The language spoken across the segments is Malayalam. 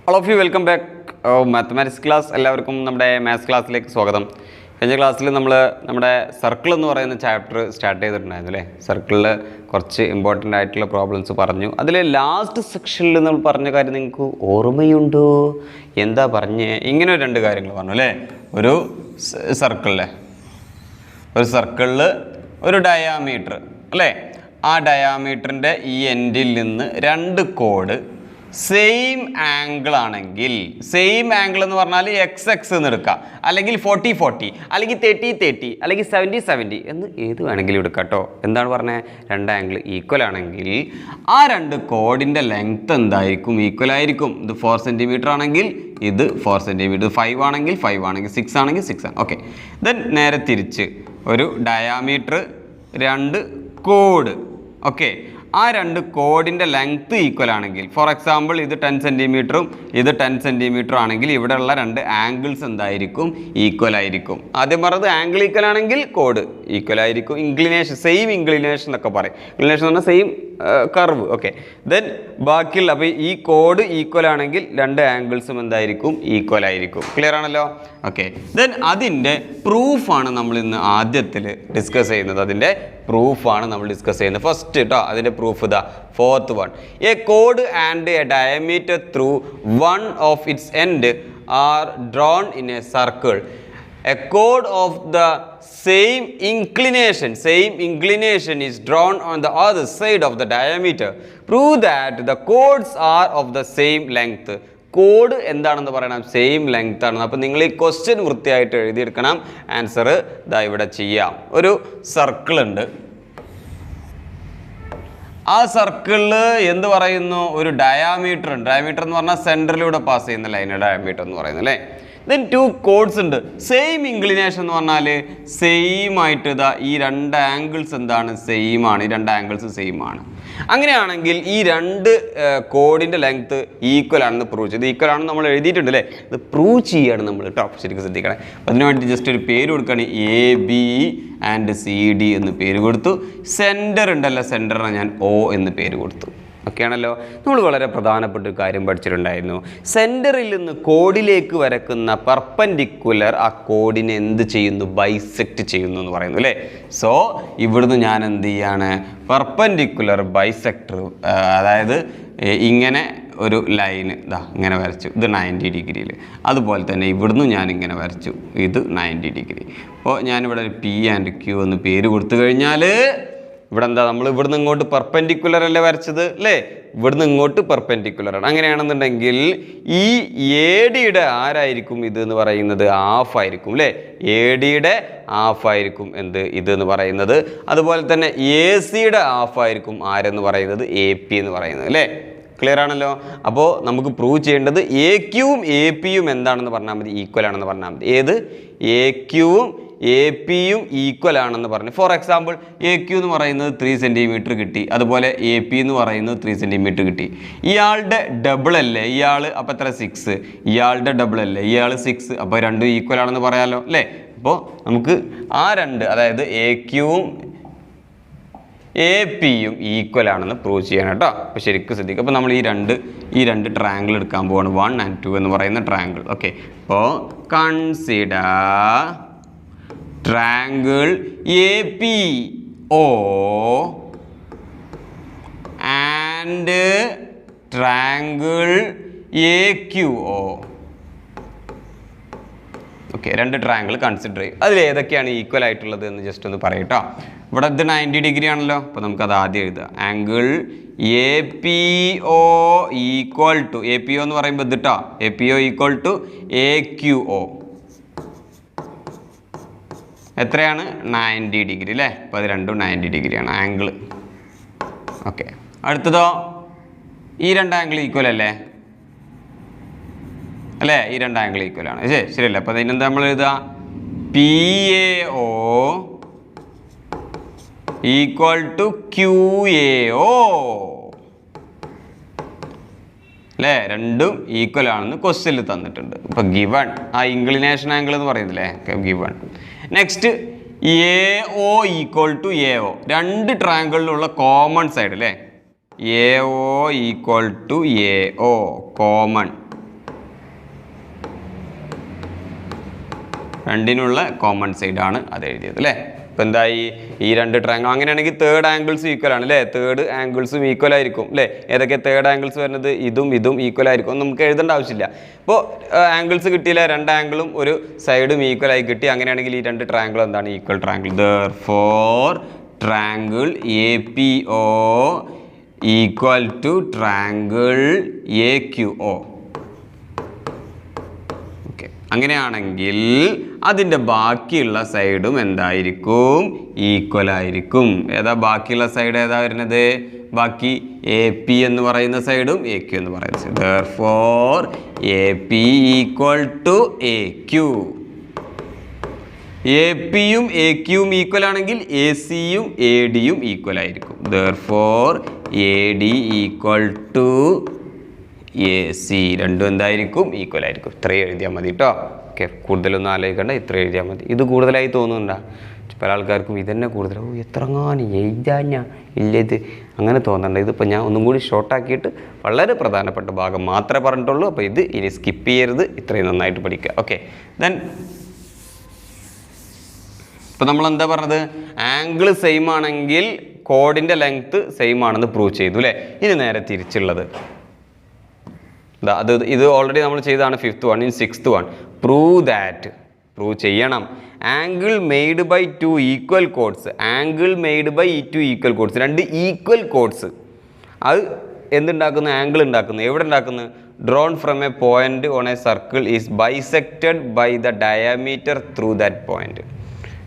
All of you welcome back. Mathematics class എല്ലാവർക്കും നമ്മുടെ മാത്സ് ക്ലാസ്സിലേക്ക് സ്വാഗതം. കഴിഞ്ഞ ക്ലാസ്സിൽ നമ്മുടെ സർക്കിൾ എന്ന് പറയുന്ന ചാപ്റ്റർ സ്റ്റാർട്ട് ചെയ്തിട്ടുണ്ടായിരുന്നു അല്ലേ. സർക്കിളിൽ കുറച്ച് ഇമ്പോർട്ടൻ്റ് ആയിട്ടുള്ള പ്രോബ്ലംസ് പറഞ്ഞു. അതിൽ ലാസ്റ്റ് സെക്ഷനിൽ നമ്മൾ പറഞ്ഞ കാര്യം നിങ്ങൾക്ക് ഓർമ്മയുണ്ടോ? എന്താ പറഞ്ഞേ? ഇങ്ങനെ രണ്ട് കാര്യങ്ങൾ പറഞ്ഞു അല്ലേ. ഒരു സർക്കിളിൽ ഒരു ഡയാമീറ്റർ അല്ലേ. ആ ഡയാമീറ്ററിൻ്റെ ഈ എൻഡിൽ നിന്ന് രണ്ട് കോഡ് സെയിം ആംഗിൾ ആണെങ്കിൽ, സെയിം ആംഗിൾ എന്ന് പറഞ്ഞാൽ XX എന്ന് എടുക്കുക, അല്ലെങ്കിൽ 40-40, അല്ലെങ്കിൽ 30-30, അല്ലെങ്കിൽ 70-70 എന്ന് ഏത് വേണമെങ്കിലും എടുക്കാം കേട്ടോ. എന്താണ് പറഞ്ഞത്? രണ്ട് ആംഗിൾ ഈക്വൽ ആണെങ്കിൽ ആ രണ്ട് കോഡിൻ്റെ ലെങ്ത് എന്തായിരിക്കും? ഈക്വൽ ആയിരിക്കും. ഇത് 4 സെൻറ്റിമീറ്റർ ആണെങ്കിൽ ഇത് 4 സെൻറ്റിമീറ്റർ, 5 ആണെങ്കിൽ 5 ആണെങ്കിൽ 6 ആണെങ്കിൽ 6 ആണ്. ഓക്കെ, ദെൻ നേരെ തിരിച്ച് ഒരു ഡയാമീറ്റർ, രണ്ട് കോഡ്. ഓക്കെ, ആ രണ്ട് കോഡിൻ്റെ ലെങ്ത്ത് ഈക്വൽ ആണെങ്കിൽ, ഫോർ എക്സാമ്പിൾ ഇത് 10 സെൻറ്റിമീറ്ററും ഇത് 10 സെൻറ്റിമീറ്ററും ആണെങ്കിൽ ഇവിടെയുള്ള രണ്ട് ആംഗിൾസ് എന്തായിരിക്കും? ഈക്വൽ ആയിരിക്കും. ആദ്യം പറഞ്ഞത് ആംഗിൾ ഈക്വൽ ആണെങ്കിൽ കോഡ് ഈക്വൽ ആയിരിക്കും. ഇൻക്ലിനേഷൻ, സെയിം ഇൻക്ലിനേഷൻ എന്നൊക്കെ പറയും. ഇൻക്ലിനേഷൻ എന്ന് പറഞ്ഞാൽ സെയിം കർവ്. ഓക്കെ, ദെൻ ബാക്കിയുള്ള, അപ്പോൾ ഈ കോഡ് ഈക്വൽ ആണെങ്കിൽ രണ്ട് ആംഗിൾസും എന്തായിരിക്കും? ഈക്വൽ ആയിരിക്കും. ക്ലിയർ ആണല്ലോ? ഓക്കെ, ദെൻ അതിൻ്റെ പ്രൂഫാണ് നമ്മൾ ഇന്ന് ആദ്യത്തിൽ ഡിസ്കസ് ചെയ്യുന്നത്. അതിൻ്റെ പ്രൂഫാണ് നമ്മൾ ഡിസ്കസ് ചെയ്യുന്നത്. ഫസ്റ്റ് കേട്ടോ, അതിൻ്റെ പ്രൂഫ് ഇതാ, fourth one. A code and A diameter through one of its end are drawn in a circle. A chord of the same inclination is drawn on the other side of the diameter. Prove that the chords are of the same length. Code എന്താണെന്ന് പറയണം? സെയിം ലെങ്ത് ആണ്. അപ്പോൾ നിങ്ങൾ ഈ ക്വസ്റ്റ്യൻ വൃത്തിയായിട്ട് എഴുതിയെടുക്കണം. ആൻസർ ഇതാ ഇവിടെ ചെയ്യാം. ഒരു സർക്കിൾ ഉണ്ട്. ആ സർക്കിളിൽ എന്ത് പറയുന്നു? ഒരു ഡയാമീറ്റർ ഉണ്ട്. ഡയാമീറ്റർ എന്ന് പറഞ്ഞാൽ സെൻറ്ററിലൂടെ പാസ് ചെയ്യുന്ന ലൈന് ഡയാമീറ്റർ എന്ന് പറയുന്നത് അല്ലേ. ദെൻ ടു കോഡ്സ് ഉണ്ട്. സെയിം ഇൻക്ലിനേഷൻ എന്ന് പറഞ്ഞാൽ സെയിം ആയിട്ട് ഇതാ ഈ രണ്ട് ആംഗിൾസ് എന്താണ്? സെയിം ആണ്. ഈ രണ്ട് ആംഗിൾസ് സെയിം ആണ്. അങ്ങനെയാണെങ്കിൽ ഈ രണ്ട് കോഡിൻ്റെ ലെങ്ത്ത് ഈക്വൽ ആണെന്ന് പ്രൂവ് ചെയ്ത്, ഈക്വൽ ആണെന്ന് നമ്മൾ എഴുതിയിട്ടുണ്ട് അല്ലേ. ഇത് പ്രൂവ് ചെയ്യാണ് നമ്മൾ കേട്ടോ. ശരിക്കും ശ്രദ്ധിക്കണേ. അതിനുവേണ്ടി ജസ്റ്റ് ഒരു പേര് കൊടുക്കുകയാണ്. AB ആൻഡ് CD എന്ന് പേര് കൊടുത്തു. സെൻറ്റർ ഉണ്ടല്ലോ, സെൻറ്ററിന് ഞാൻ O എന്ന് പേര് കൊടുത്തു. ഓക്കെ ആണല്ലോ. നമ്മൾ വളരെ പ്രധാനപ്പെട്ട ഒരു കാര്യം പഠിച്ചിട്ടുണ്ടായിരുന്നു. സെൻറ്ററിൽ നിന്ന് കോഡിലേക്ക് വരക്കുന്ന പെർപെൻഡിക്കുലർ ആ കോഡിനെ എന്ത് ചെയ്യുന്നു? ബൈസെക്റ്റ് ചെയ്യുന്നു എന്ന് പറയുന്നു അല്ലേ. സോ ഇവിടുന്ന് ഞാൻ എന്ത് ചെയ്യാണ്? പെർപെൻഡിക്കുലർ ബൈസെക്ടർ, അതായത് ഇങ്ങനെ ഒരു ലൈന് ഇതാ ഇങ്ങനെ വരച്ചു. ഇത് 90 ഡിഗ്രിയിൽ. അതുപോലെ തന്നെ ഇവിടുന്ന് ഞാനിങ്ങനെ വരച്ചു. ഇത് 90 ഡിഗ്രി. അപ്പോൾ ഞാനിവിടെ ഒരു P ആൻഡ് Q എന്ന് പേര് കൊടുത്തു കഴിഞ്ഞാൽ ഇവിടെ എന്താ? നമ്മൾ ഇവിടുന്ന് ഇങ്ങോട്ട് പെർപെൻഡിക്കുലർ അല്ലേ വരച്ചത് അല്ലേ. ഇവിടുന്ന് ഇങ്ങോട്ട് പെർപെൻഡിക്കുലറാണ്. അങ്ങനെയാണെന്നുണ്ടെങ്കിൽ ഈ ADയുടെ ആരായിരിക്കും ഇത് എന്ന് പറയുന്നത്? ഹാഫ് ആയിരിക്കും അല്ലേ. ADയുടെ ഹാഫ് ആയിരിക്കും എന്ത്? ഇത് എന്ന് പറയുന്നത്. അതുപോലെ തന്നെ ACയുടെ ഹാഫ് ആയിരിക്കും ആരെന്ന് പറയുന്നത്? AP എന്ന് പറയുന്നത് അല്ലേ. ക്ലിയർ ആണല്ലോ. അപ്പോൾ നമുക്ക് പ്രൂവ് ചെയ്യേണ്ടത് AQയും APയും എന്താണെന്ന് പറഞ്ഞാൽ മതി? ഈക്വൽ ആണെന്ന് പറഞ്ഞാൽ മതി. ഏത്? AQയും APയും ഈക്വൽ ആണെന്ന് പറഞ്ഞു. ഫോർ എക്സാമ്പിൾ AQ എന്ന് പറയുന്നത് 3 സെൻറ്റിമീറ്റർ കിട്ടി, അതുപോലെ AP എന്ന് പറയുന്നത് 3 സെൻറ്റിമീറ്റർ കിട്ടി. ഇയാളുടെ ഡബിൾ അല്ലേ ഇയാൾ? അപ്പോൾ എത്ര? 6. ഇയാളുടെ ഡബിൾ അല്ലേ ഇയാൾ? 6. അപ്പോൾ രണ്ടും ഈക്വൽ ആണെന്ന് പറയാമല്ലോ അല്ലേ. അപ്പോൾ നമുക്ക് ആ രണ്ട്, അതായത് AQയും APയും ഈക്വൽ ആണെന്ന് പ്രൂവ് ചെയ്യണം കേട്ടോ. അപ്പോൾ ശരിക്കും ശ്രദ്ധിക്കുക. അപ്പോൾ നമ്മൾ ഈ രണ്ട് ട്രയാങ്കിൾ എടുക്കാൻ പോവാണ്. 1 and 2 എന്ന് പറയുന്ന ട്രയാങ്കിൾ. ഓക്കെ, അപ്പോൾ consider triangle APO and triangle AQO. Okay, രണ്ട് ട്രയാങ്കിൾ കൺസിഡർ ചെയ്യും. അതിൽ ഏതൊക്കെയാണ് ഈക്വൽ ആയിട്ടുള്ളത് എന്ന് ജസ്റ്റ് ഒന്ന് പറയട്ടോ. ഇവിടെ ഇത് 90 ഡിഗ്രി ആണല്ലോ. അപ്പോൾ നമുക്കത് ആദ്യം എഴുതാം. Angle APO equal to, APO എന്ന് പറയുമ്പോൾ ഇത് കേട്ടോ, APO ഈക്വൽ ടു AQO എത്രയാണ്? 90 ഡിഗ്രി അല്ലേ. അപ്പോൾ അത് രണ്ടും 90 ഡിഗ്രിയാണ് ആംഗിൾ. ഓക്കെ, അടുത്തതോ ഈ രണ്ട് ആംഗിൾ ഈക്വൽ അല്ലേ അല്ലേ. ഈ രണ്ട് ആംഗിൾ ഈക്വൽ ആണ് ശരിയല്ലേ. അപ്പോൾ അതിനെന്താ നമ്മൾ എഴുതുക? PAO ഈക്വൽ ടു QAO അല്ലേ. രണ്ടും ഈക്വൽ ആണെന്ന് ക്വസ്റ്റ്യനിൽ തന്നിട്ടുണ്ട്. ഇപ്പോൾ ഗിവൺ ആ ഇൻക്ലിനേഷൻ ആംഗിൾ എന്ന് പറയുന്നില്ലേ, given. Next AO equal to AO, രണ്ട് ട്രയാങ്കിളിലുള്ള കോമൺ സൈഡ് അല്ലേ. AO equal to AO common. രണ്ടിനുള്ള കോമൺ സൈഡാണ് അത് എഴുതിയത് അല്ലേ. ഇപ്പം എന്തായി ഈ രണ്ട് ട്രയാങ്കിൾ അങ്ങനെയാണെങ്കിൽ തേർഡ് ആംഗിൾസ് ഈക്വൽ ആണ് അല്ലേ. തേർഡ് ആംഗിൾസും ഈക്വൽ ആയിരിക്കും അല്ലേ. ഏതൊക്കെ തേർഡ് ആംഗിൾസ് വരുന്നത്? ഇതും ഇതും ഈക്വൽ ആയിരിക്കും. നമുക്ക് എഴുതേണ്ട ആവശ്യമില്ല. ഇപ്പോൾ ആംഗിൾസ് കിട്ടിയില്ല, രണ്ട് ആംഗിളും ഒരു സൈഡും ഈക്വൽ ആയി കിട്ടി. അങ്ങനെയാണെങ്കിൽ ഈ രണ്ട് ട്രയാങ്കിൾ എന്താണ്? Equal triangle. Therefore triangle APO equal to triangle AQO. Okay, അങ്ങനെയാണെങ്കിൽ അതിൻ്റെ ബാക്കിയുള്ള സൈഡും എന്തായിരിക്കും? ഈക്വൽ ആയിരിക്കും. ഏതാ ബാക്കിയുള്ള സൈഡ്? ഏതാ വരുന്നത്? ബാക്കി AP എന്ന് പറയുന്ന സൈഡും AQ എന്ന് പറയുന്ന side. Therefore AP equal to AQ. APയും AQയും ഈക്വൽ ആണെങ്കിൽ ACയും ADയും ഈക്വൽ ആയിരിക്കും. Therefore AD equal to AC. രണ്ടും എന്തായിരിക്കും? ഈക്വൽ ആയിരിക്കും. ഇത്രയും എഴുതിയാൽ മതി കേട്ടോ. ഓക്കെ, കൂടുതലൊന്നും ആലോചിക്കേണ്ട, ഇത്ര എഴുതിയാൽ മതി. ഇത് കൂടുതലായി തോന്നുന്നുണ്ടോ? പല ആൾക്കാർക്കും ഇതന്നെ കൂടുതൽ, എത്രങ്ങാനും എഴുതാഞ്ഞ ഇല്ല ഇത് അങ്ങനെ തോന്നണ്ട. ഇതിപ്പോൾ ഞാൻ ഒന്നും കൂടി ഷോർട്ടാക്കിയിട്ട് വളരെ പ്രധാനപ്പെട്ട ഭാഗം മാത്രമേ പറഞ്ഞിട്ടുള്ളൂ. അപ്പോൾ ഇത് ഇനി സ്കിപ്പ് ചെയ്യരുത്, ഇത്രയും നന്നായിട്ട് പഠിക്കുക. ഓക്കെ, ദെൻ ഇപ്പം നമ്മൾ എന്താ പറഞ്ഞത്? ആംഗിൾ സെയിം ആണെങ്കിൽ കോഡിൻ്റെ ലെങ്ത്ത് സെയിം ആണെന്ന് പ്രൂവ് ചെയ്തു അല്ലേ. ഇനി നേരെ തിരിച്ചുള്ളത് ഇത് ഓൾറെഡി നമ്മൾ ചെയ്തതാണ് 5th one. In 6th one prove ചെയ്യണം. Angle made by 2 equal chords. Angle made by 2 equal chords, രണ്ട് ഈക്വൽ കോഡ്സ്. അത് എന്തുണ്ടാക്കുന്നു? ആംഗിൾ ഉണ്ടാക്കുന്നു. എവിടെ ഉണ്ടാക്കുന്നത്? Drawn from a point on a circle is bisected by the diameter through that point.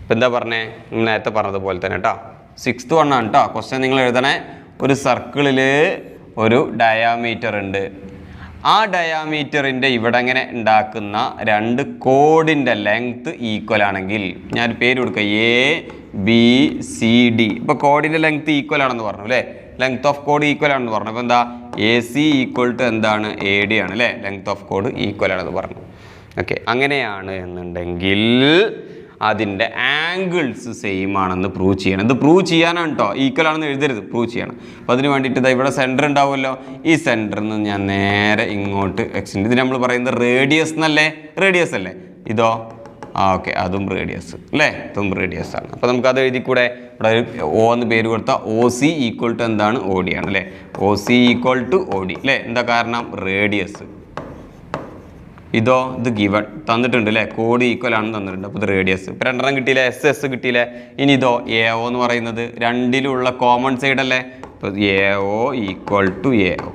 ഇപ്പം എന്താ പറഞ്ഞേ? നിങ്ങൾ നേരത്തെ പറഞ്ഞതുപോലെ തന്നെ കേട്ടോ. 6th one ആണ് കേട്ടോ. ക്വസ്റ്റ്യൻ നിങ്ങൾ എഴുതണേ. ഒരു സർക്കിളിൽ ഒരു ഡയാമീറ്റർ ഉണ്ട്. ആ ഡയാമീറ്ററിൻ്റെ ഇവിടെ ഇങ്ങനെ ഉണ്ടാക്കുന്ന രണ്ട് കോഡിൻ്റെ ലെങ്ത്ത് ഈക്വൽ ആണെങ്കിൽ, ഞാൻ പേര് കൊടുക്കുക ABCD. ഇപ്പോൾ കോഡിൻ്റെ ലെങ്ത്ത് ഈക്വൽ ആണെന്ന് പറഞ്ഞു അല്ലേ. ലെങ്ത് ഓഫ് കോഡ് ഈക്വൽ ആണെന്ന് പറഞ്ഞു. അപ്പോൾ എന്താ? AC ഈക്വൽ ടു എന്താണ്? AD ആണ് അല്ലേ. ലെങ്ത് ഓഫ് കോഡ് ഈക്വൽ ആണെന്ന് പറഞ്ഞു. ഓക്കെ, അങ്ങനെയാണ് എന്നുണ്ടെങ്കിൽ അതിൻ്റെ ആംഗിൾസ് സെയിം ആണെന്ന് പ്രൂവ് ചെയ്യണം. ഇത് പ്രൂവ് ചെയ്യാനാണ് കേട്ടോ. ഈക്വൽ ആണെന്ന് എഴുതരുത്, പ്രൂവ് ചെയ്യണം. അപ്പോൾ അതിന് വേണ്ടിയിട്ട് ഇതാ ഇവിടെ സെൻറ്റർ ഉണ്ടാവുമല്ലോ. ഈ സെൻറ്ററിൽ നിന്ന് ഞാൻ നേരെ ഇങ്ങോട്ട് എക്സ്റ്റെൻഡ്. ഇത് നമ്മൾ പറയുന്നത് റേഡിയസ് എന്നല്ലേ? റേഡിയസ് അല്ലേ ഇതോ? ഓക്കെ, അതും റേഡിയസ് അല്ലേ. ഇതും റേഡിയസ് ആണ്. അപ്പോൾ നമുക്കത് എഴുതിക്കൂടെ? ഇവിടെ O എന്ന് പേര് കൊടുത്താൽ OC ഈക്വൽ ടു എന്താണ്? OD ആണ് അല്ലേ. OC ഈക്വൽ ടു OD അല്ലേ. എന്താ കാരണം? റേഡിയസ്. ഇതോ? ഇത് ഗിവൺ തന്നിട്ടുണ്ട് അല്ലേ. കോഡ് ഈക്വൽ ആണെന്ന് തന്നിട്ടുണ്ട്. അപ്പോൾ ഇത് റേഡിയസ്. ഇപ്പോൾ രണ്ടെണ്ണം കിട്ടിയില്ലേ? SS കിട്ടിയില്ലേ. ഇനി ഇതോ AO എന്ന് പറയുന്നത് രണ്ടിലുള്ള കോമൺ സൈഡ് അല്ലേ. അപ്പോൾ AO equal to AO.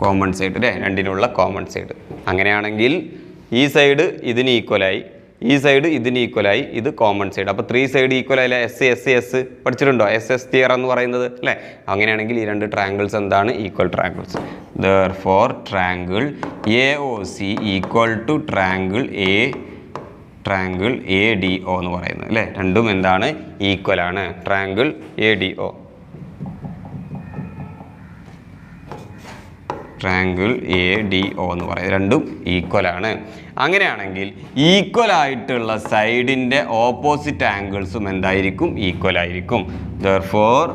Common side അല്ലേ. രണ്ടിനുള്ള കോമൺ സൈഡ്. അങ്ങനെയാണെങ്കിൽ ഈ സൈഡ് ഇതിന് ഈക്വലായി, ഈ സൈഡ് ഇതിന് ഈക്വലായി, ഇത് കോമൺ സൈഡ്. അപ്പോൾ 3 സൈഡ് ഈക്വൽ ആയില്ലേ. S പഠിച്ചിട്ടുണ്ടോ? SS തിയറം എന്ന് പറയുന്നത് അല്ലേ. അങ്ങനെയാണെങ്കിൽ ഈ രണ്ട് ട്രയാങ്കിൾസ് എന്താണ്? Equal triangles. Therefore triangle AOC equal to triangle ADO എന്ന് പറയുന്നത് അല്ലേ. രണ്ടും എന്താണ്? ഈക്വൽ ആണ്. ട്രയാങ്കിൾ ADO, ട്രയാങ്കിൾ ADO എന്ന് പറയുന്നത് രണ്ടും ഈക്വൽ ആണ്. അങ്ങനെയാണെങ്കിൽ ഈക്വൽ ആയിട്ടുള്ള സൈഡിൻ്റെ ഓപ്പോസിറ്റ് ആംഗിൾസും എന്തായിരിക്കും? ഈക്വൽ ആയിരിക്കും. therefore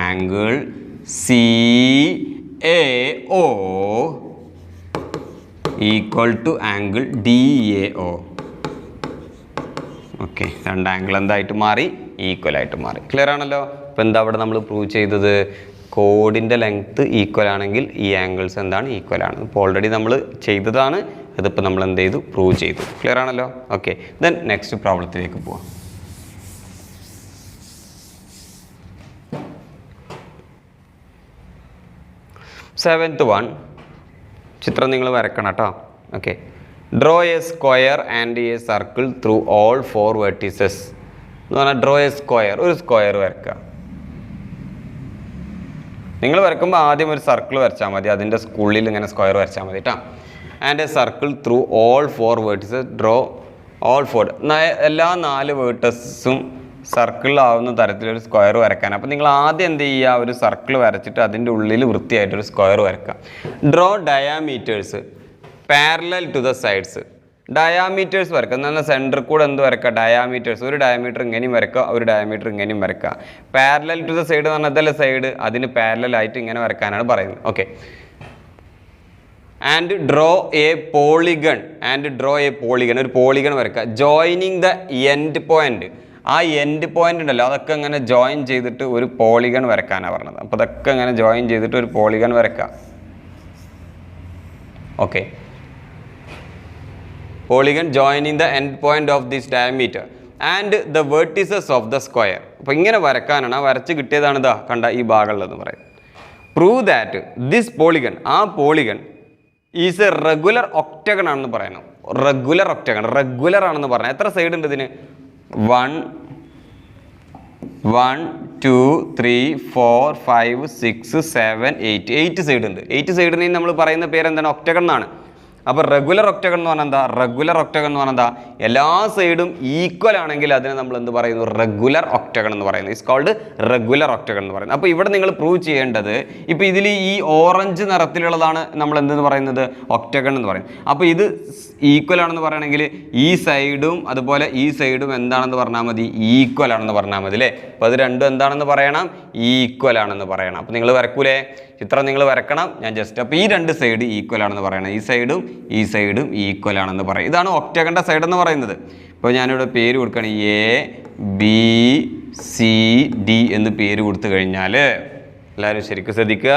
angle CAO equal to angle DAO. Okay, രണ്ട് ആംഗിൾ എന്തായിട്ട് മാറി? ഈക്വൽ ആയിട്ട് മാറി. ക്ലിയർ ആണല്ലോ. അപ്പോൾ എന്താ അവിടെ നമ്മൾ പ്രൂവ് ചെയ്തത്? കോഡിൻ്റെ ലെങ്ത്ത് ഈക്വൽ ആണെങ്കിൽ ഈ ആംഗിൾസ് എന്താണ്? ഈക്വൽ ആണ്. ഇപ്പോൾ ഓൾറെഡി നമ്മൾ ചെയ്തതാണ്. അതിപ്പോൾ നമ്മൾ എന്ത് ചെയ്തു? പ്രൂവ് ചെയ്തു. ക്ലിയർ ആണല്ലോ. ഓക്കെ, ദെൻ നെക്സ്റ്റ് പ്രോബ്ലത്തിലേക്ക് പോവാം. Seventh one. ചിത്രം നിങ്ങൾ വരക്കണം കേട്ടോ. Okay, draw A square and A circle through all 4 vertices എന്ന് പറഞ്ഞാൽ ഡ്രോ എ സ്ക്വയർ, ഒരു സ്ക്വയർ വരക്കുക. നിങ്ങൾ വരക്കുമ്പോൾ ആദ്യം ഒരു സർക്കിൾ വരച്ചാൽ മതി. അതിൻ്റെ സ്കൂളിൽ ഇങ്ങനെ സ്ക്വയർ വരച്ചാൽ മതി കേട്ടോ. And A circle through all 4 vertices. Draw all 4, എല്ലാ 4 വേർട്ടസും സർക്കിളിലാവുന്ന തരത്തിലൊരു സ്ക്വയർ വരക്കാൻ. അപ്പോൾ നിങ്ങൾ ആദ്യം എന്ത് ചെയ്യുക? ഒരു സർക്കിൾ വരച്ചിട്ട് അതിൻ്റെ ഉള്ളിൽ വൃത്തിയായിട്ടൊരു സ്ക്വയർ വരക്കുക. Draw diameters parallel to the sides. Diameters വരക്കുക എന്ന് പറഞ്ഞാൽ സെൻറ്റർ കൂടെ എന്ത് വരക്കുക, ഡയാമീറ്റേഴ്സ്. ഒരു ഡയമീറ്റർ ഇങ്ങനെയും വരക്കുക, ഒരു ഡയമീറ്റർ ഇങ്ങനെയും വരക്കുക. പാരലൽ ടു ദ സൈഡ് എന്ന് പറഞ്ഞാൽ അതല്ല സൈഡ്, അതിന് പാരലൽ ആയിട്ട് ഇങ്ങനെ വരക്കാനാണ് പറയുന്നത്. Okay. And draw A polygon, ഒരു പോളിഗൺ വരക്കുക. ജോയിനിങ് ദ എൻഡ് പോയിന്റ്, ആ എൻഡ് പോയിന്റ് ഉണ്ടല്ലോ അതൊക്കെ ഇങ്ങനെ ജോയിൻ ചെയ്തിട്ട് ഒരു പോളിഗൺ വരക്കാനാണ് പറഞ്ഞത്. അപ്പോൾ അതൊക്കെ ഇങ്ങനെ ജോയിൻ ചെയ്തിട്ട് ഒരു പോളിഗൺ വരക്കുക. Okay. Polygon joining the end point of this diameter and the vertices of the square. അപ്പോൾ ഇങ്ങനെ വരക്കാനാണ്, ആ വരച്ച് കിട്ടിയതാണ് ഇതാ കണ്ട ഈ ഭാഗമുള്ളതെന്ന് പറയും. പ്രൂവ് ദാറ്റ് ദിസ് പോളിഗൺ, ആ polygon is A regular octagon ആണെന്ന് പറയണം. റെഗുലർ ഒക്ടഗൺ, റെഗുലർ ആണെന്ന് പറഞ്ഞാൽ എത്ര സൈഡ് ഉണ്ട് ഇതിന്? 1 2 3 4 5 6 7 8 സൈഡ് ഉണ്ട്. 8 സൈഡിന് നമ്മൾ പറയുന്ന പേര് എന്താണ്? ഒക്ടഗൺ എന്നാണ്. അപ്പോൾ റെഗുലർ ഒക്ടഗൺ എന്ന് പറഞ്ഞാൽ എന്താ? റെഗുലർ ഒക്ടഗൺ എന്ന് പറഞ്ഞാൽ എന്താ? എല്ലാ സൈഡും ഈക്വൽ ആണെങ്കിൽ അതിനെ നമ്മൾ എന്ത് പറയുന്നു? റെഗുലർ ഒക്ടഗൺ എന്ന് പറയുന്നു. ഇറ്റ്സ് കോൾഡ് റെഗുലർ ഒക്ടഗൺ എന്ന് പറയുന്നത്. അപ്പോൾ ഇവിടെ നിങ്ങൾ പ്രൂവ് ചെയ്യേണ്ടത്, ഇപ്പോൾ ഇതിൽ ഈ ഓറഞ്ച് നിറത്തിലുള്ളതാണ് നമ്മൾ എന്തെന്ന് പറയുന്നത്? ഒക്ടഗൺ എന്ന് പറയും. അപ്പോൾ ഇത് ഈക്വൽ ആണെന്ന് പറയണമെങ്കിൽ ഈ സൈഡും അതുപോലെ ഈ സൈഡും എന്താണെന്ന് പറഞ്ഞാൽ മതി? ഈക്വൽ ആണെന്ന് പറഞ്ഞാൽ മതി അല്ലേ? അപ്പോൾ അത് രണ്ടും എന്താണെന്ന് പറയണം? ഈക്വൽ ആണെന്ന് പറയണം. അപ്പോൾ നിങ്ങൾ വരക്കൂലേ? ചിത്രം നിങ്ങൾ വരക്കണം. ഞാൻ ജസ്റ്റ് അപ്പോൾ ഈ രണ്ട് സൈഡ് ഈക്വൽ ആണെന്ന് പറയണം. ഈ സൈഡും ഈക്വൽ ആണെന്ന് പറയും. ഇതാണ് ഒക്ടഗണിൻ്റെ സൈഡ് എന്ന് പറയുന്നത്. ഇപ്പോൾ ഞാനിവിടെ പേര് കൊടുക്കുകയാണ് ABCD എന്ന് പേര് കൊടുത്തു കഴിഞ്ഞാൽ എല്ലാവരും ശരിക്കും ശ്രദ്ധിക്കുക.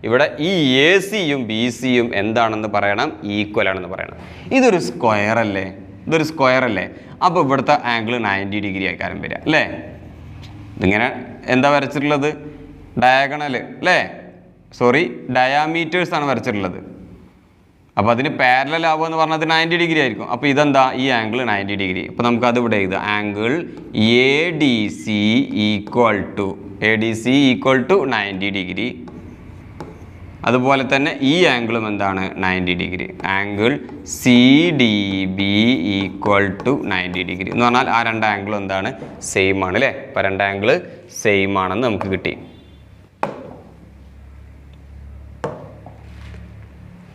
ഇവിടെ ഈ AC-യും BC-യും എന്താണെന്ന് പറയണം? ഈക്വൽ ആണെന്ന് പറയണം. ഇതൊരു സ്ക്വയർ അല്ലേ? അപ്പോൾ ഇവിടുത്തെ ആംഗിൾ 90 ഡിഗ്രി ആയിക്കാരം വരിക അല്ലേ? ഇതിങ്ങനെ എന്താ വരച്ചിട്ടുള്ളത്? ഡയഗണൽ അല്ലേ? ഡയാമീറ്റേഴ്സ് ആണ് വരച്ചിട്ടുള്ളത്. അപ്പോൾ അതിന് പാരലൽ ആവുക എന്ന് പറഞ്ഞാൽ അത് 90 ഡിഗ്രി ആയിരിക്കും. അപ്പോൾ ഇതെന്താ? ഈ ആംഗിൾ 90 ഡിഗ്രി. അപ്പോൾ നമുക്കത് ഇവിടെ എഴുതാം. Angle ADC equal to 90 degree. അതുപോലെ തന്നെ ഈ ആംഗിളും എന്താണ്? 90 degree. Angle CDB equal to 90 degree എന്ന് പറഞ്ഞാൽ ആ രണ്ട് ആംഗിളും എന്താണ്? സെയിം ആണ് അല്ലേ? അപ്പോൾ രണ്ട് ആംഗിൾ സെയിം ആണെന്ന് നമുക്ക് കിട്ടി.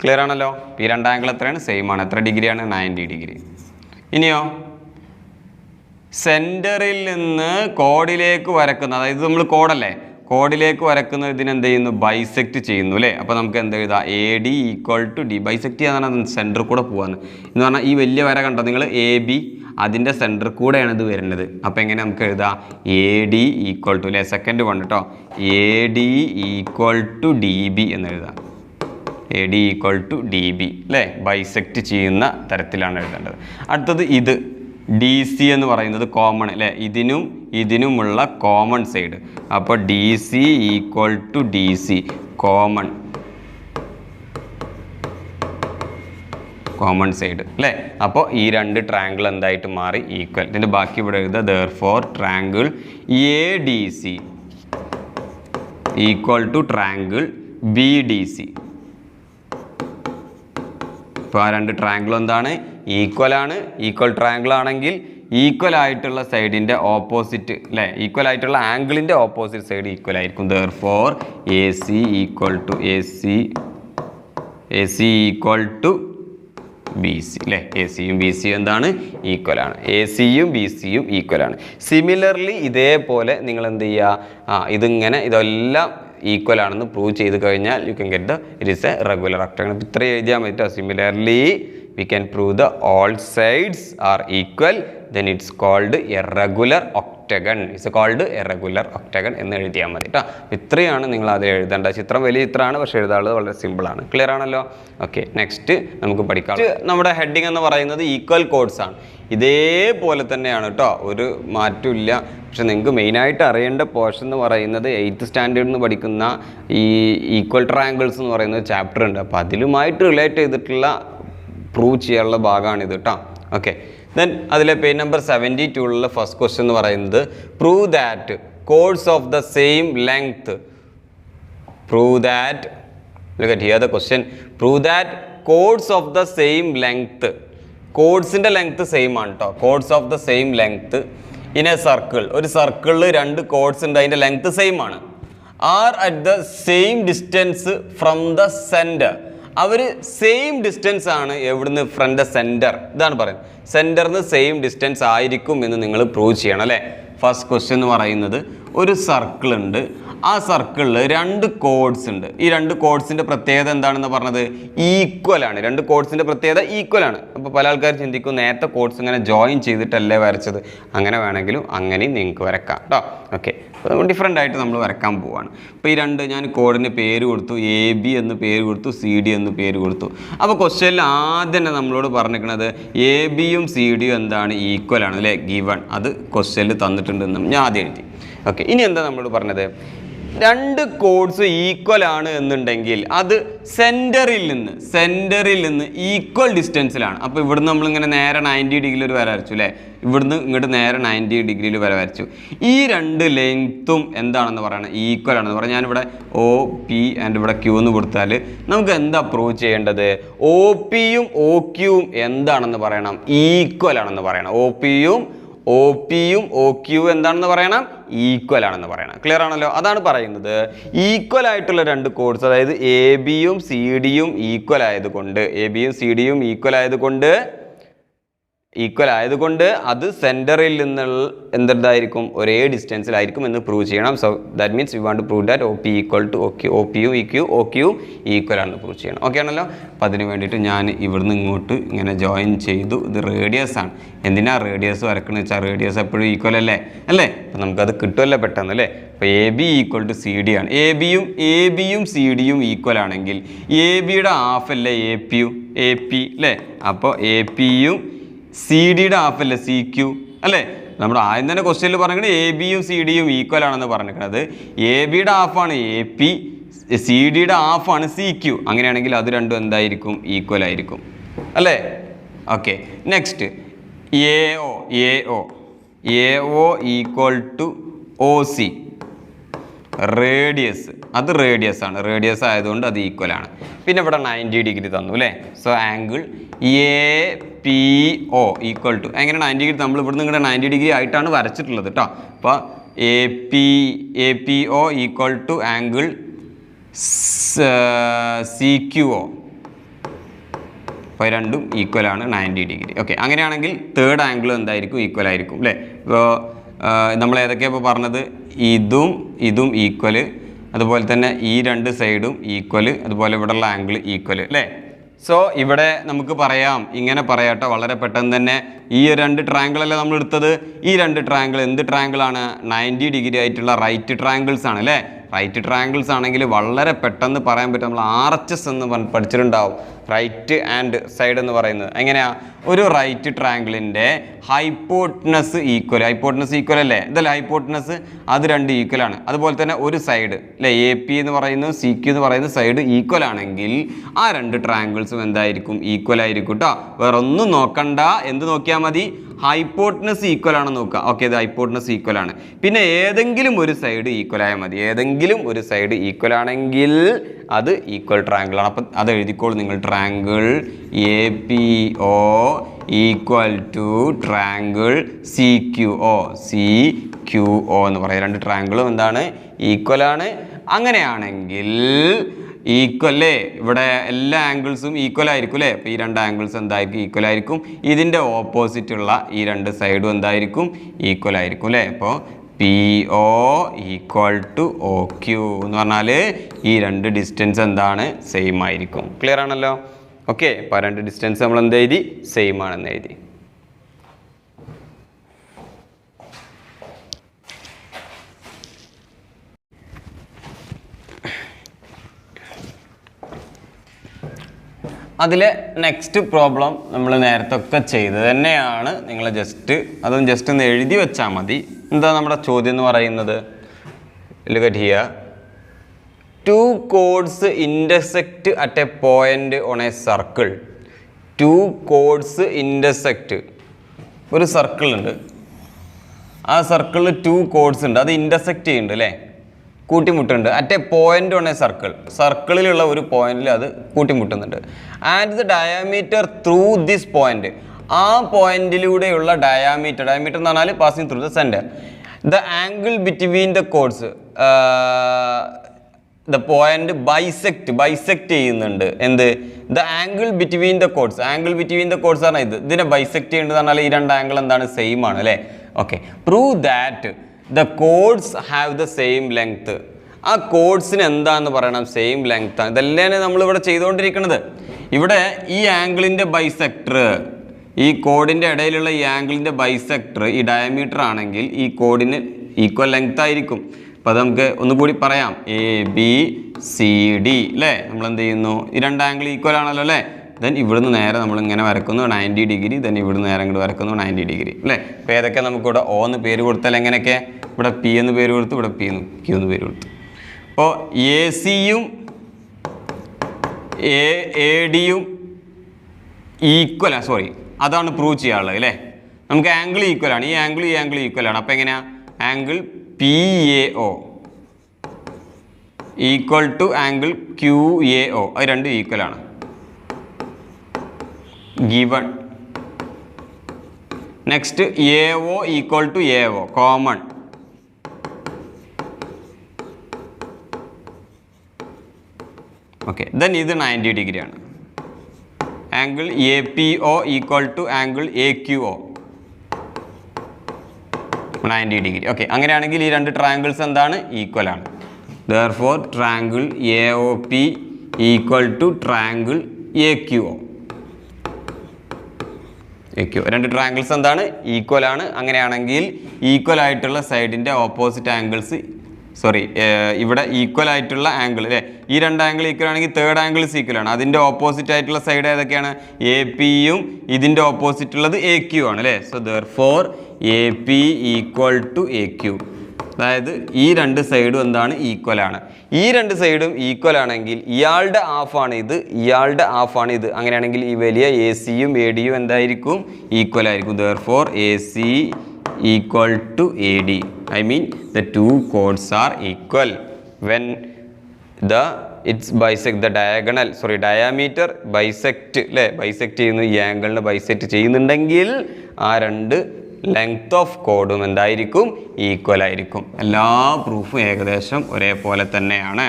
ക്ലിയർ ആണല്ലോ? ഈ രണ്ട് ആംഗിൾ എത്രയാണ്? സെയിം ആണ്. എത്ര ഡിഗ്രിയാണ്? 90 ഡിഗ്രി. ഇനിയോ സെൻറ്ററിൽ നിന്ന് കോഡിലേക്ക് വരക്കുന്ന, അതായത് നമ്മൾ കോഡല്ലേ, കോഡിലേക്ക് വരക്കുന്ന ഇതിനെന്ത് ചെയ്യുന്നു? ബൈസെക്റ്റ് ചെയ്യുന്നു അല്ലേ? അപ്പോൾ നമുക്ക് എന്ത് എഴുതാം? AD equal to D. Bisect ചെയ്യാന്നാണ് സെൻറ്ററിൽ കൂടെ പോകാന്ന് എന്ന് പറഞ്ഞാൽ ഈ വലിയ വര കണ്ടോ നിങ്ങൾ? AB അതിൻ്റെ സെൻറ്ററിൽ കൂടെയാണ് ഇത് വരുന്നത്. അപ്പോൾ എങ്ങനെ നമുക്ക് എഴുതാം? AD ഈക്വൽ ടു അല്ലേ? സെക്കൻഡ് വൺ കേട്ടോ. AD ഈക്വൽ ടു DB എന്ന് എഴുതാം. AD ഈക്വൽ ടു DB അല്ലേ? ബൈസെക്റ്റ് ചെയ്യുന്ന തരത്തിലാണ് എഴുതേണ്ടത്. അടുത്തത് ഇത് DC എന്ന് പറയുന്നത് കോമൺ അല്ലേ? ഇതിനുമുള്ള കോമൺ സൈഡ്. അപ്പോൾ DC equal to DC common side അല്ലേ? അപ്പോൾ ഈ രണ്ട് ട്രയാങ്കിൾ എന്തായിട്ട് മാറി? ഈക്വൽ. ഇതിൻ്റെ ബാക്കി ഇവിടെ എഴുതുക. therefore triangle ADC equal to triangle BDC. ഇപ്പോൾ ആ രണ്ട് ട്രയാങ്കിളും എന്താണ്? ഈക്വൽ ആണ്. ഈക്വൽ ട്രയാങ്കിൾ ആണെങ്കിൽ ഈക്വൽ ആയിട്ടുള്ള സൈഡിൻ്റെ ഓപ്പോസിറ്റ് അല്ലേ? ഈക്വൽ ആയിട്ടുള്ള ആംഗിളിൻ്റെ ഓപ്പോസിറ്റ് സൈഡ് ഈക്വൽ ആയിരിക്കും. therefore AC equal to AC equal to BC അല്ലേ? ACയും BCയും എന്താണ്? ഈക്വൽ ആണ്. ACയും BCയും ഈക്വൽ ആണ്. സിമിലർലി ഇതേപോലെ നിങ്ങൾ എന്ത് ചെയ്യുക? ഇതിങ്ങനെ ഇതെല്ലാം ഈക്വൽ ആണെന്ന് പ്രൂവ് ചെയ്ത് കഴിഞ്ഞാൽ you can get it is A regular octagon. ഇത്രയും എഴുതിയാൽ മതി. Similarly we can prove the all sides are equal, then it's called a regular octagon. It's called a regular octagon എന്ന് എഴുതിയാൽ മതി കേട്ടോ. ഇത്രയാണ് നിങ്ങൾ അത് എഴുതേണ്ട. ചിത്രം വലിയ ചിത്രമാണ്, പക്ഷേ എഴുതാനുള്ളത് വളരെ സിമ്പിളാണ്. ക്ലിയർ ആണല്ലോ? ഓക്കെ. നെക്സ്റ്റ് നമുക്ക് പഠിക്കാം. നമ്മുടെ ഹെഡിങ് എന്ന് പറയുന്നത് ഈക്വൽ കോഡ്സ് ആണ്. ഇതേപോലെ തന്നെയാണ് കേട്ടോ, ഒരു മാറ്റമില്ല. പക്ഷെ നിങ്ങൾക്ക് മെയിനായിട്ട് അറിയേണ്ട പോർഷൻ എന്ന് പറയുന്നത് 8th സ്റ്റാൻഡേർഡിൽ നിന്ന് പഠിക്കുന്ന ഈ ഈക്വൽ ട്രയാങ്കിൾസ് എന്ന് പറയുന്ന ചാപ്റ്റർ ഉണ്ട്. അപ്പോൾ അതിലുമായിട്ട് റിലേറ്റ് ചെയ്തിട്ടുള്ള പ്രൂവ് ചെയ്യാനുള്ള ഭാഗമാണിത് കേട്ടോ. ഓക്കെ. ദെൻ അതിലെ പേജ് നമ്പർ 72 ഫസ്റ്റ് ക്വസ്റ്റ്യൻ എന്ന് പറയുന്നത് prove that chords of the same length. Prove that, look at here the question, prove that chords of the same length. കോഡ്സിൻ്റെ ലെങ്ത് സെയിം ആണ് കേട്ടോ. Chords of the same length in a circle. ഒരു സർക്കിളിൽ രണ്ട് കോഡ്സ് ഉണ്ട്, അതിൻ്റെ ലെങ്ത് സെയിം ആണ്. Are at the same distance from the centre. അവർ സെയിം ഡിസ്റ്റൻസ് ആണ് എവിടുന്ന് ഫ്രം ദ സെൻറ്റർ. ഇതാണ് പറയുന്നത്, സെൻറ്ററിന് സെയിം ഡിസ്റ്റൻസ് ആയിരിക്കും എന്ന് നിങ്ങൾ പ്രൂവ് ചെയ്യണം അല്ലേ. ഫസ്റ്റ് ക്വസ്റ്റ്യൻ എന്ന് പറയുന്നത് ഒരു സർക്കിൾ ഉണ്ട്, ആ സർക്കിളിൽ 2 കോഡ്സ് ഉണ്ട്. ഈ 2 കോഡ്സിൻ്റെ പ്രത്യേകത എന്താണെന്ന് പറഞ്ഞത് ഈക്വൽ ആണ്. 2 കോഡ്സിൻ്റെ പ്രത്യേകത ഈക്വൽ ആണ്. അപ്പോൾ പല ആൾക്കാർ ചിന്തിക്കും നേരത്തെ കോഡ്സ് ഇങ്ങനെ ജോയിൻ ചെയ്തിട്ടല്ലേ വരച്ചത്. അങ്ങനെ വേണമെങ്കിലും അങ്ങനെയും നിങ്ങൾക്ക് വരക്കാം കേട്ടോ. ഓക്കെ, അപ്പോൾ ഡിഫറെൻ്റ് ആയിട്ട് നമ്മൾ വരക്കാൻ പോവുകയാണ്. അപ്പോൾ ഈ 2 ഞാൻ കോഡിന് പേര് കൊടുത്തു, AB എന്ന് പേര് കൊടുത്തു, CD എന്ന് പേര് കൊടുത്തു. അപ്പോൾ ക്വസ്റ്റ്യനിൽ ആദ്യം തന്നെ നമ്മളോട് പറഞ്ഞിരിക്കുന്നത് ABയും CDയും എന്താണ് ഈക്വൽ ആണ് അല്ലേ, ഗിവൺ. അത് ക്വസ്റ്റ്യനിൽ തന്നിട്ടുണ്ടെന്നും ഞാൻ ആദ്യം എഴുതി. ഓക്കെ, ഇനി എന്താ നമ്മളോട് പറഞ്ഞത്, 2 കോഡ്സ് ഈക്വൽ ആണ് എന്നുണ്ടെങ്കിൽ അത് സെൻറ്ററിൽ നിന്ന് ഈക്വൽ ഡിസ്റ്റൻസിലാണ്. അപ്പോൾ ഇവിടുന്ന് നമ്മളിങ്ങനെ നേരെ 90 ഡിഗ്രിയിൽ ഒരു വര വരച്ചു അല്ലേ, ഇവിടുന്ന് ഇങ്ങോട്ട് നേരെ 90 ഡിഗ്രിയിൽ വര വരച്ചു. ഈ 2 ലെങ്ത്തും എന്താണെന്ന് പറയണം, ഈക്വൽ ആണെന്ന് പറയാം. ഞാനിവിടെ OP ആൻഡ് ഇവിടെ Q എന്ന് കൊടുത്താൽ നമുക്ക് എന്താ പ്രൂവ് ചെയ്യേണ്ടത്, OPയും OQയും എന്താണെന്ന് പറയണം, ഈക്വൽ ആണെന്ന് പറയണം. OPയും OQ എന്താണെന്ന് പറയണം, ഈക്വൽ ആണെന്ന് പറയണം. ക്ലിയർ ആണല്ലോ, അതാണ് പറയുന്നത്. ഈക്വൽ ആയിട്ടുള്ള 2 കോഡ്സ്, അതായത് ABയും CDയും ഈക്വൽ ആയതുകൊണ്ട് അത് സെൻറ്ററിൽ നിന്നുള്ള എന്തായിരിക്കും, ഒരേ ഡിസ്റ്റൻസിലായിരിക്കും എന്ന് പ്രൂവ് ചെയ്യണം. So that means we want to prove that OP equal to OPയും OQയും ഈക്വൽ ആണെന്ന് പ്രൂവ് ചെയ്യണം. ഓക്കെ ആണല്ലോ. അപ്പോൾ അതിന് വേണ്ടിയിട്ട് ഞാൻ ഇവിടുന്ന് ഇങ്ങോട്ട് ഇങ്ങനെ ജോയിൻ ചെയ്തു. ഇത് റേഡിയസ് ആണ്. എന്തിനാ റേഡിയസ് വരക്കണമെന്ന് വെച്ചാൽ റേഡിയസ് എപ്പോഴും ഈക്വൽ അല്ലേ. അപ്പോൾ നമുക്കത് കിട്ടുമല്ലോ പെട്ടെന്ന് അല്ലേ. അപ്പോൾ AB ഈക്വൽ ടു CD ആണ്. ABയും CDയും ഈക്വൽ ആണെങ്കിൽ ABയുടെ ഹാഫ് അല്ലേ AP അല്ലേ. അപ്പോൾ APയും CDയുടെ ഹാഫ് അല്ലേ CQ അല്ലേ. നമ്മുടെ ആദ്യം തന്നെ ക്വസ്റ്റ്യനിൽ പറഞ്ഞിരിക്കുന്നത് ABയും CDയും ഈക്വൽ ആണെന്ന് പറഞ്ഞിരിക്കുന്നത്. ABയുടെ ഹാഫാണ് AP, CDയുടെ ഹാഫാണ് CQ. അങ്ങനെയാണെങ്കിൽ അത് രണ്ടും എന്തായിരിക്കും, ഈക്വൽ ആയിരിക്കും അല്ലേ. Okay, next AO equal to OC. Radius, അത് റേഡിയസ് ആണ്. റേഡിയസ് ആയതുകൊണ്ട് അത് ഈക്വൽ ആണ്. പിന്നെ ഇവിടെ 90 ഡിഗ്രി തന്നു അല്ലേ. So angle APO equal to, എങ്ങനെ 90 ഡിഗ്രി നമ്മൾ ഇവിടുന്ന് ഇങ്ങനെ 90 ഡിഗ്രി ആയിട്ടാണ് വരച്ചിട്ടുള്ളത് കേട്ടോ. അപ്പോൾ APO equal to angle CQO. അപ്പോൾ രണ്ടും ഈക്വൽ ആണ് 90 ഡിഗ്രി. ഓക്കെ, അങ്ങനെയാണെങ്കിൽ തേർഡ് ആംഗിൾ എന്തായിരിക്കും, ഈക്വൽ ആയിരിക്കും അല്ലേ. ഇപ്പോൾ നമ്മൾ ഏതൊക്കെയാണ് ഇപ്പോൾ പറഞ്ഞത്, ഇതും ഈക്വൽ, അതുപോലെ തന്നെ ഈ 2 സൈഡും ഈക്വൽ, അതുപോലെ ഇവിടെയുള്ള ആംഗിൾ ഈക്വൽ അല്ലേ. സോ ഇവിടെ നമുക്ക് പറയാം, ഇങ്ങനെ പറയാട്ടോ വളരെ പെട്ടെന്ന് തന്നെ. ഈ 2 ട്രയാങ്കിൾ അല്ലേ നമ്മൾ എടുത്തത്. ഈ 2 ട്രയാങ്കിൾ എന്ത് ട്രയാങ്കിളാണ്, 90 ഡിഗ്രി ആയിട്ടുള്ള റൈറ്റ് ട്രയാങ്കിൾസ് ആണ് അല്ലേ. റൈറ്റ് ട്രയാങ്കിൾസ് ആണെങ്കിൽ വളരെ പെട്ടെന്ന് പറയാൻ പറ്റും. നമ്മൾ RHS എന്ന് പഠിച്ചിട്ടുണ്ടാവും, റൈറ്റ് ആൻഡ് സൈഡ് എന്ന് പറയുന്നത്. എങ്ങനെയാണ്, ഒരു റൈറ്റ് ട്രയാങ്കിളിൻ്റെ ഹൈപ്പോട്ടനസ് ഈക്വൽ അല്ലേ, ഇതല്ല ഹൈപ്പോട്ടനസ്, അത് 2 ഈക്വൽ ആണ്. അതുപോലെ തന്നെ ഒരു സൈഡ് അല്ലേ, AP എന്ന് പറയുന്നത് CQ എന്ന് പറയുന്ന സൈഡ് ഈക്വൽ ആണെങ്കിൽ ആ 2 ട്രയാങ്കിൾസും എന്തായിരിക്കും, ഈക്വൽ ആയിരിക്കും കേട്ടോ. വേറെ ഒന്നും നോക്കണ്ട, എന്ത് നോക്കിയാൽ മതി, ഹൈപ്പോട്ടനസ് ഈക്വൽ ആണെന്ന് നോക്കുക. ഓക്കെ, ഇത് ഹൈപ്പോട്ടനസ് ഈക്വൽ ആണ്. പിന്നെ ഏതെങ്കിലും ഒരു സൈഡ് ഈക്വൽ ആയാൽ മതി. ഏതെങ്കിലും ഒരു സൈഡ് ഈക്വൽ ആണെങ്കിൽ അത് ഈക്വൽ ട്രയാങ്കിൾ ആണ്. അപ്പം അത് എഴുതിക്കോളൂ നിങ്ങൾ. Triangle APO equal to triangle CQO എന്ന് പറയും. 2 ട്രയാങ്കിളും എന്താണ്, ഈക്വൽ ആണ്. അങ്ങനെയാണെങ്കിൽ ഈക്വല്ലേ, ഇവിടെ എല്ലാ ആംഗിൾസും ഈക്വൽ ആയിരിക്കും അല്ലേ. അപ്പോൾ ഈ 2 ആംഗിൾസ് എന്തായിരിക്കും, ഈക്വൽ ആയിരിക്കും. ഇതിൻ്റെ ഓപ്പോസിറ്റ് ഉള്ള ഈ 2 സൈഡും എന്തായിരിക്കും, ഈക്വൽ ആയിരിക്കും അല്ലേ. അപ്പോൾ PO ഈക്വൽ ടു OQ എന്ന് പറഞ്ഞാൽ ഈ 2 ഡിസ്റ്റൻസ് എന്താണ്, സെയിം ആയിരിക്കും. ക്ലിയർ ആണല്ലോ. ഓക്കെ, അപ്പോൾ 2 ഡിസ്റ്റൻസ് നമ്മൾ എന്ത് എഴുതി, സെയിം ആണെന്ന് എഴുതി. അതിലെ നെക്സ്റ്റ് പ്രോബ്ലം നമ്മൾ നേരത്തെ ഒക്കെ ചെയ്തത് തന്നെയാണ്. നിങ്ങൾ ജസ്റ്റ് ഒന്ന് എഴുതി വെച്ചാൽ മതി. എന്താ നമ്മുടെ ചോദ്യം എന്ന് പറയുന്നത്, look at here, 2 chords intersect at a point on a circle. 2 chords intersect, ഒരു സർക്കിൾ ഉണ്ട്, ആ സർക്കിളിൽ 2 chords ഉണ്ട്, അത് ഇൻ്റർസെക്റ്റ് ചെയ്യുന്നുണ്ട് അല്ലേ, കൂട്ടിമുട്ടുണ്ട്. At a point on a സർക്കിളിലുള്ള ഒരു പോയിന്റിൽ അത് കൂട്ടിമുട്ടുന്നുണ്ട്. And the diameter through this point, ആ പോയിന്റിലൂടെയുള്ള ഡയാമീറ്റർ എന്ന് പറഞ്ഞാൽ passing through the centre. The angle between the chords, the point bisect ചെയ്യുന്നുണ്ട് എന്ത് the angle between the chords. Angle between the chords ആണ് ഇത്. ഇതിനെ ബൈസെക്ട് ചെയ്യേണ്ടത് പറഞ്ഞാൽ ഈ രണ്ട് ആംഗിൾ എന്താണ് സെയിം ആണ് അല്ലേ. Okay, prove that the chords have the same length. ആ കോഡ്സിന് എന്താന്ന് പറയണം, സെയിം ലെങ്ത് ആണ്. ഇതല്ലേ നമ്മളിവിടെ ചെയ്തുകൊണ്ടിരിക്കുന്നത്. ഇവിടെ ഈ ആംഗിളിൻ്റെ ബൈസെക്ടർ, ഈ കോഡിൻ്റെ ഇടയിലുള്ള ഈ ആംഗിളിൻ്റെ ബൈസെക്ടർ ഈ ഡയമീറ്റർ ആണെങ്കിൽ ഈ കോഡിന് ഈക്വൽ ലെങ്ത് ആയിരിക്കും. അപ്പോൾ അത് നമുക്ക് ഒന്നുകൂടി പറയാം, ABCD അല്ലേ. നമ്മൾ എന്ത് ചെയ്യുന്നു, ഈ രണ്ട് ആംഗിൾ ഈക്വൽ ആണല്ലോ അല്ലേ. ദെൻ ഇവിടുന്ന് നേരെ നമ്മൾ ഇങ്ങനെ വരക്കുന്നു 90 ഡിഗ്രി, ദെൻ ഇവിടുന്ന് നേരെ ഇങ്ങോട്ട് വരക്കുന്നു 90 ഡിഗ്രി അല്ലേ. അപ്പോൾ ഏതൊക്കെ നമുക്കിവിടെ O എന്ന് പേര് കൊടുത്താൽ എങ്ങനെയൊക്കെ, ഇവിടെ P എന്ന് പേര് കൊടുത്തു, ഇവിടെ Q എന്ന് പേര് കൊടുത്തു. അപ്പോൾ AC-യും AD-യും ഈക്വലാണ്, സോറി അതാണ് പ്രൂവ് ചെയ്യാനുള്ളത് അല്ലേ. നമുക്ക് ആംഗിൾ ഈക്വലാണ്, ഈ ആംഗിൾ ഈക്വലാണ്. അപ്പോൾ എങ്ങനെയാണ്, angle PAO equal to angle QAO, അത് രണ്ടും ഈക്വലാണ്. Given. Next AO equal to AO common. Okay, then ഇത് 90 ഡിഗ്രിയാണ്. Angle APO equal to angle AQO 90 degree. Okay, അങ്ങനെയാണെങ്കിൽ ഈ രണ്ട് ട്രയാങ്കിൾസ് എന്താണ്, ഈക്വൽ ആണ്. Therefore triangle AOP equal to triangle AQO. രണ്ട് ട്രയാങ്കിൾസ് എന്താണ്, ഈക്വൽ ആണ്. അങ്ങനെയാണെങ്കിൽ ഈക്വൽ ആയിട്ടുള്ള സൈഡിൻ്റെ ഓപ്പോസിറ്റ് ആംഗിൾസ്, സോറി ഇവിടെ ഈക്വൽ ആയിട്ടുള്ള ആംഗിൾ അല്ലേ, ഈ രണ്ട് ആംഗിൾ ഈക്വൽ ആണെങ്കിൽ തേർഡ് ആംഗിൾസ് ഈക്വൽ ആണ്. അതിൻ്റെ ഓപ്പോസിറ്റ് ആയിട്ടുള്ള സൈഡ് ഏതൊക്കെയാണ്, AP-യും ഇതിൻ്റെ ഓപ്പോസിറ്റ് ഉള്ളത് AQ ആണ് അല്ലേ. So therefore AP equal to AQ. അതായത് ഈ രണ്ട് സൈഡും എന്താണ്, ഈക്വൽ ആണ്. ഈ രണ്ട് സൈഡും ഈക്വൽ ആണെങ്കിൽ ഇയാളുടെ ഹാഫാണ് ഇത്, ഇയാളുടെ ഹാഫാണ് ഇത്. അങ്ങനെയാണെങ്കിൽ ഈ വലിയ AC-യും AD-യും എന്തായിരിക്കും, ഈക്വൽ ആയിരിക്കും. therefore AC equal to AD. I mean the two chords are equal when it's bisect the diagonal, sorry diameter bisect അല്ലേ, ബൈസെക്ട് ചെയ്യുന്നു, ഈ ആംഗിളിനെ ബൈസെക്ട് ചെയ്യുന്നുണ്ടെങ്കിൽ ആ രണ്ട് ലെങ്ത് ഓഫ് കോഡും എന്തായിരിക്കും, ഈക്വൽ ആയിരിക്കും. എല്ലാ പ്രൂഫും ഏകദേശം ഒരേപോലെ തന്നെയാണ്.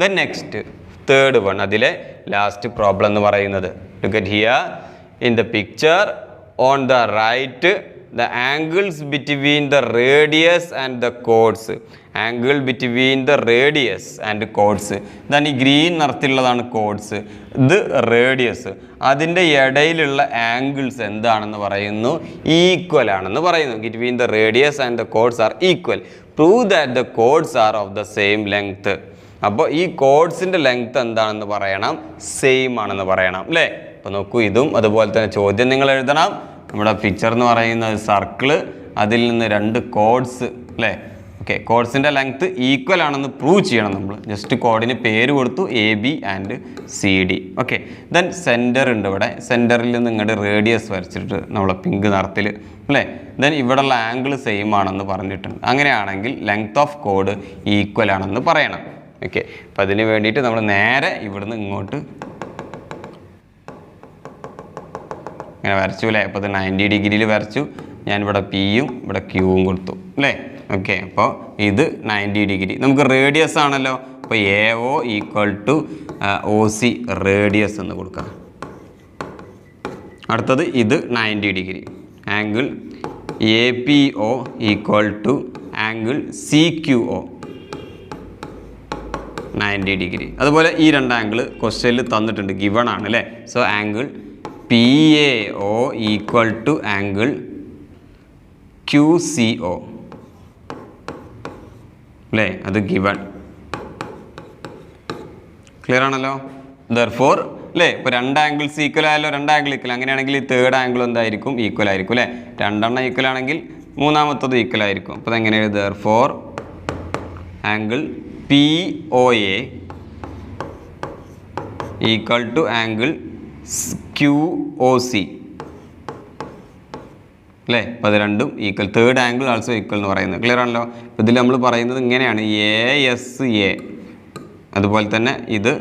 ദെൻ നെക്സ്റ്റ് തേർഡ് വൺ, അതിലെ ലാസ്റ്റ് പ്രോബ്ലം എന്ന് പറയുന്നത്, look at here in the picture on the right the angles between the radius and the chords. Angle between the radius and chords. Then ഈ ഗ്രീൻ നിറത്തിലുള്ളതാണ് കോഡ്സ്, ഇത് റേഡിയസ്. അതിൻ്റെ ഇടയിലുള്ള ആംഗിൾസ് എന്താണെന്ന് പറയുന്നു, ഈക്വൽ ആണെന്ന് പറയുന്നു. Between the radius and the chords are equal. Prove that the chords are of the same length. അപ്പോൾ ഈ കോഡ്സിൻ്റെ ലെങ്ത് എന്താണെന്ന് പറയണം, സെയിം ആണെന്ന് പറയണം അല്ലേ. അപ്പോൾ നോക്കൂ, ഇതും അതുപോലെ തന്നെ ചോദ്യം നിങ്ങൾ എഴുതണം. നമ്മുടെ പിക്ചർ എന്ന് പറയുന്നത് സർക്കിള്, അതിൽ നിന്ന് രണ്ട് കോഡ്സ് അല്ലേ. ഓക്കെ, കോഡ്സിൻ്റെ ലെങ്ത് ഈക്വൽ ആണെന്ന് പ്രൂവ് ചെയ്യണം നമ്മൾ. ജസ്റ്റ് കോഡിന് പേര് കൊടുത്തു, AB and CD. Okay, then centre ഉണ്ട് ഇവിടെ, സെൻറ്ററിൽ നിന്ന് ഇങ്ങോട്ട് റേഡിയസ് വരച്ചിട്ട് നമ്മളെ പിങ്ക് നിറത്തിൽ അല്ലേ. ദെൻ ഇവിടെയുള്ള ആംഗിൾ സെയിം ആണെന്ന് പറഞ്ഞിട്ടുണ്ട്. അങ്ങനെയാണെങ്കിൽ ലെങ്ത് ഓഫ് കോഡ് ഈക്വൽ ആണെന്ന് പറയണം. ഓക്കെ, അപ്പം അതിന് വേണ്ടിയിട്ട് നമ്മൾ നേരെ ഇവിടുന്ന് ഇങ്ങോട്ട് ഇങ്ങനെ വരച്ചു അല്ലേ. അപ്പോൾ ഇത് 90 ഡിഗ്രിയിൽ വരച്ചു. ഞാനിവിടെ P-യും ഇവിടെ Q-വും കൊടുത്തു അല്ലേ. ഓക്കെ, അപ്പോൾ ഇത് 90 ഡിഗ്രി. നമുക്ക് റേഡിയസ് ആണല്ലോ, അപ്പോൾ AO equal to OC radius എന്ന് കൊടുക്കാം. അടുത്തത് ഇത് 90 degree. Angle APO equal to angle CQO 90 degree. അതുപോലെ ഈ രണ്ട് ആംഗിൾ ക്വസ്റ്റ്യനിൽ തന്നിട്ടുണ്ട്, ഗിവൺ ആണ് അല്ലേ. So angle PAO equal to angle QCO അല്ലേ, അത് ഗിവൺ. ക്ലിയർ ആണല്ലോ. therefore അല്ലേ, ഇപ്പോൾ രണ്ട് ആംഗിൾസ് ഈക്വൽ ആയാലോ, രണ്ട് ആംഗിൾ ഈക്വൽ. അങ്ങനെയാണെങ്കിൽ ഈ തേർഡ് ആംഗിൾ എന്തായിരിക്കും, ഈക്വൽ ആയിരിക്കും അല്ലേ. രണ്ടെണ്ണം ഈക്വൽ ആണെങ്കിൽ മൂന്നാമത്തത് ഈക്വൽ ആയിരിക്കും. അപ്പോൾ അതെങ്ങനെയാണ്, therefore angle POA equal to angle QOC അല്ലേ. അപ്പോൾ അത് രണ്ടും equal, third angle also equal എന്ന് പറയുന്നത്. ക്ലിയർ ആണല്ലോ. അപ്പോൾ ഇതിൽ നമ്മൾ പറയുന്നത് ഇങ്ങനെയാണ്, ASA, അതുപോലെ തന്നെ ഇത്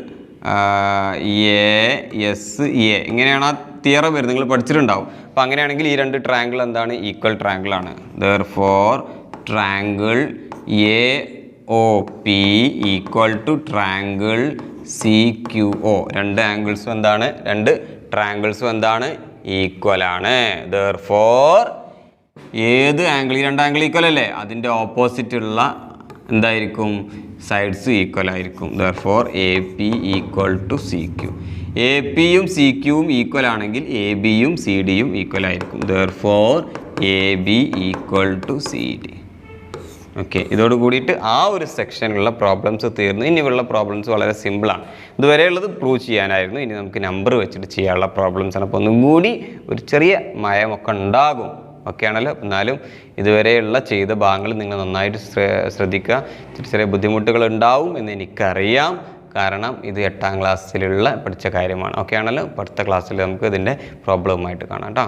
ASA, ഇങ്ങനെയാണ് ആ തിയറം വരുന്നത്, നിങ്ങൾ പഠിച്ചിട്ടുണ്ടാവും. അപ്പോൾ അങ്ങനെയാണെങ്കിൽ ഈ രണ്ട് ട്രയാങ്കിൾ എന്താണ്, ഈക്വൽ ട്രയാങ്കിൾ ആണ്. therefore triangle O P equal to triangle C Q O. രണ്ട് ആംഗിൾസും എന്താണ്? രണ്ട് ട്രയാങ്കിൾസും എന്താണ്? ഈക്വൽ ആണ്. ദെർഫോർ ഏത് ആംഗിൾ, ഈ രണ്ട് ആംഗിൾ ഈക്വൽ അല്ലേ, അതിൻ്റെ ഓപ്പോസിറ്റ് ഉള്ള എന്തായിരിക്കും? സൈഡ്സ് ഈക്വൽ ആയിരിക്കും. Therefore A P equal to C Q. A പിയും സി ക്യുവും ഈക്വൽ ആണെങ്കിൽ എ ബിയും സി ഡിയും ഈക്വൽ ആയിരിക്കും. Therefore A B equal to C D. Okay, ഇതോട് കൂടിയിട്ട് ആ ഒരു സെക്ഷനിലുള്ള പ്രോബ്ലംസ് തീർന്നു. ഇനിയുള്ള പ്രോബ്ലംസ് വളരെ സിമ്പിളാണ്. ഇതുവരെയുള്ളത് പ്രൂവ് ചെയ്യാനായിരുന്നു. ഇനി നമുക്ക് നമ്പർ വെച്ചിട്ട് ചെയ്യാനുള്ള പ്രോബ്ലംസ് ആണ്. അപ്പോൾ ഒന്നും കൂടി ഒരു ചെറിയ മയമൊക്കെ ഉണ്ടാകും. ഓക്കെ ആണല്ലോ. എന്നാലും ഇതുവരെയുള്ള ചെയ്ത ഭാഗങ്ങൾ നിങ്ങൾ നന്നായിട്ട് ശ്രദ്ധിക്കുക. ചെറിയ ബുദ്ധിമുട്ടുകൾ ഉണ്ടാവും എന്ന് എനിക്കറിയാം. കാരണം ഇത് 8ാം ക്ലാസ്സിലുള്ള പഠിച്ച കാര്യമാണ്. ഓക്കെ ആണല്ലോ. അടുത്ത ക്ലാസ്സിൽ നമുക്ക് ഇതിൻ്റെ പ്രോബ്ലവുമായിട്ട് കാണാം കേട്ടോ.